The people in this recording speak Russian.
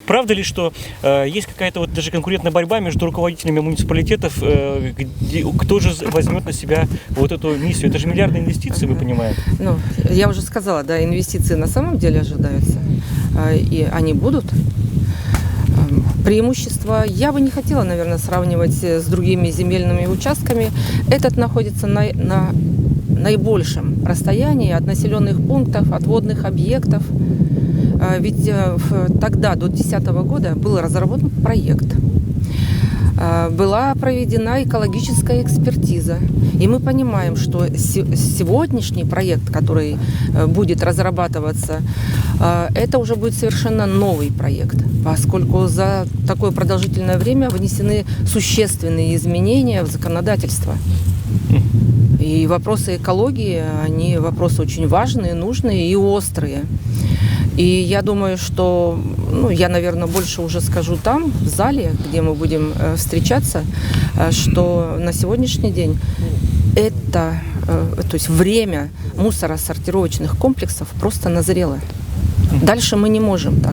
Правда ли, что есть какая-то вот даже конкурентная борьба между руководителями муниципалитетов, кто же возьмет на себя вот эту миссию? Это же миллиардные инвестиции, мы понимаем. Ну, я уже сказала, да, инвестиции на самом деле ожидаются, и они будут. Преимущество я бы не хотела, наверное, сравнивать с другими земельными участками. Этот находится на наибольшем расстоянии от населенных пунктов, от водных объектов. Ведь тогда, до 2010 года, был разработан проект. Была проведена экологическая экспертиза. И мы понимаем, что сегодняшний проект, который будет разрабатываться, это уже будет совершенно новый проект, поскольку за такое продолжительное время внесены существенные изменения в законодательство. И вопросы экологии, они вопросы очень важные, нужные и острые. И я думаю, что, я, наверное, больше уже скажу там, в зале, где мы будем встречаться, что на сегодняшний день то есть время мусоросортировочных комплексов просто назрело. Дальше мы не можем так.